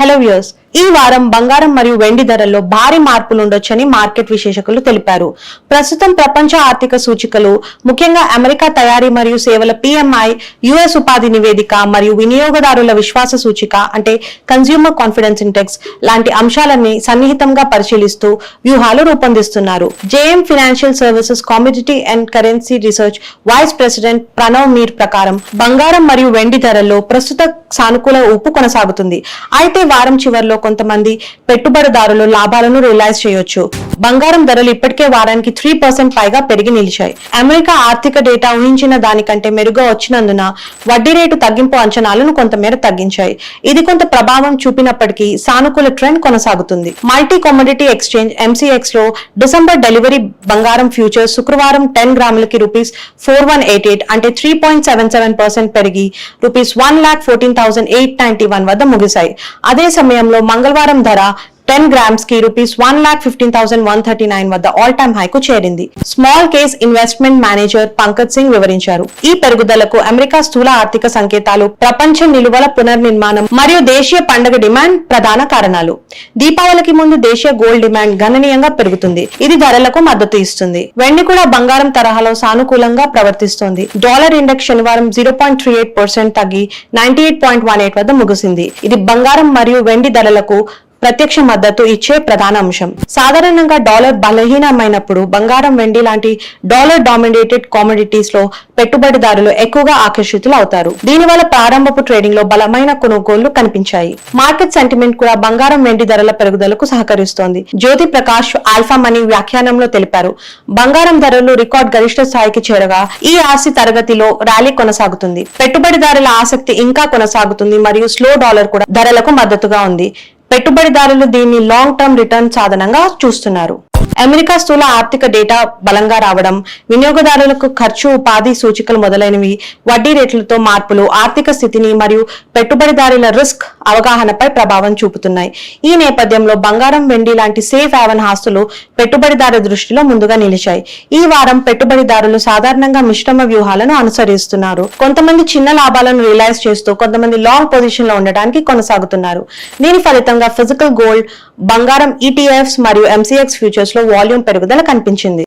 Hello viewers, ఈ వారం బంగారం మరియు వెండి ధరల్లో భారీ మార్పులు ఉండొచ్చని మార్కెట్ విశ్లేషకులు తెలిపారు. ప్రస్తుతం ప్రపంచ ఆర్థిక సూచికలు, ముఖ్యంగా అమెరికా తయారీ మరియు సేవల PMI, యుఎస్ ఉపాధి నివేదిక మరియు వినియోగదారుల విశ్వాస సూచిక అంటే కన్స్యూమర్ కాన్ఫిడెన్స్ ఇండెక్స్ లాంటి అంశాలన్నీ సన్నిహితంగా పరిశీలిస్తూ వ్యూహాలు రూపొందిస్తున్నారు. JM financial services commodity and currency research vice president Pranav Mir ప్రకారం బంగారం మరియు వెండి ధరల్లో ప్రస్తుత సానుకూల ఊపు కొనసాగుతుంది. అయితే వారం చివరిలో కొంతమంది పెట్టుబడిదారులు లాభాలను రియలైజ్ చేయొచ్చు. బంగారం ధరలు ఇప్పటికే వారానికి 3% పైగా పెరిగి నిలిచాయి. అమెరికా ఆర్థిక డేటా ఊహించిన దానికంటే మెరుగ్గా వచ్చినందున వడ్డీ రేటు తగ్గింపు అంచనాలను కొంతమేర తగ్గించాయి. ఇది కొంత ప్రభావం చూపినప్పటికీ సానుకూల ట్రెండ్ కొనసాగుతుంది. మల్టీ కమోడిటీ ఎక్స్చేంజ్ MCX లో డిసెంబర్ డెలివరీ బంగారం ఫ్యూచర్స్ శుక్రవారం 10 గ్రాములకి ₹4188 అంటే 3.77% పెరిగి ₹1,14,891 వద్ద ముగిశాయి. అదే సమయంలో మంగళవారం ధర 10 గ్రామ్స్ కి ₹1,15,139 వద్ద ఆల్ టైమ్ హై కు చేరింది. Small case investment manager Pankaj Singh వివరించారు. ఈ పెరుగుదలకు అమెరికా స్థూల ఆర్థిక సంకేతాలు, ప్రపంచ నిలువల పునర్నిర్మాణం మరియు దేశీయ పండుగ డిమాండ్ ప్రధాన కారణాలు. దీపావళికి ముందు దేశీయ గోల్డ్ డిమాండ్ గణనీయంగా పెరుగుతుంది. ఇది ధరలకు మద్దతు ఇస్తుంది. వెండి కూడా బంగారం తరహాలో సానుకూలంగా ప్రవర్తిస్తోంది. డాలర్ ఇండెక్స్ శనివారం 0.38% తగ్గి 98.18 వద్ద ముగిసింది. ఇది బంగారం మరియు వెండి ధరలకు ప్రత్యక్ష మద్దతు ఇచ్చే ప్రధాన అంశం. సాధారణంగా డాలర్ బలహీనమైనప్పుడు బంగారం, వెండి లాంటి డాలర్ డామినేటెడ్ కామోడిటీస్ లో పెట్టుబడిదారులు ఎక్కువగా ఆకర్షితులు అవుతారు. దీనివల్ల ప్రారంభపు ట్రేడింగ్ లో బలమైన కొనుగోళ్లు కనిపించాయి. మార్కెట్ సెంటిమెంట్ కూడా బంగారం, వెండి ధరల పెరుగుదలకు సహకరిస్తోంది. జ్యోతి ప్రకాష్ ఆల్ఫా మనీ వ్యాఖ్యానంలో తెలిపారు. బంగారం ధరలు రికార్డ్ గరిష్ట స్థాయికి చేరగా ఈ ఆస్తి తరగతిలో ర్యాలీ కొనసాగుతుంది. పెట్టుబడిదారుల ఆసక్తి ఇంకా కొనసాగుతుంది మరియు స్లో డాలర్ కూడా ధరలకు మద్దతుగా ఉంది. పెట్టుబడిదారులు దీన్ని లాంగ్ టర్మ్ రిటర్న్ సాధనంగా చూస్తున్నారు. అమెరికా స్థూల ఆర్థిక డేటా బలంగా రావడం, వినియోగదారులకు ఖర్చు, ఉపాధి సూచికలు మొదలైనవి, వడ్డీ రేట్లతో మార్పులు ఆర్థిక స్థితిని మరియు పెట్టుబడిదారుల రిస్క్ అవగాహనపై ప్రభావం చూపుతున్నాయి. ఈ నేపథ్యంలో బంగారం, వెండి లాంటి సేఫ్ హ్యావెన్ ఆస్తులు పెట్టుబడిదారుల దృష్టిలో ముందుగా నిలిచాయి. ఈ వారం పెట్టుబడిదారులు సాధారణంగా మిశ్రమ వ్యూహాలను అనుసరిస్తున్నారు. కొంతమంది చిన్న లాభాలను రియలైజ్ చేస్తూ కొంతమంది లాంగ్ పొజిషన్ లో ఉండడానికి కొనసాగుతున్నారు. దీని ఫలితంగా ఫిజికల్ గోల్డ్, బంగారం ETFs మరియు MCX ఫ్యూచర్స్ లో వాల్యూమ్ పెరుగుదల కనిపించింది.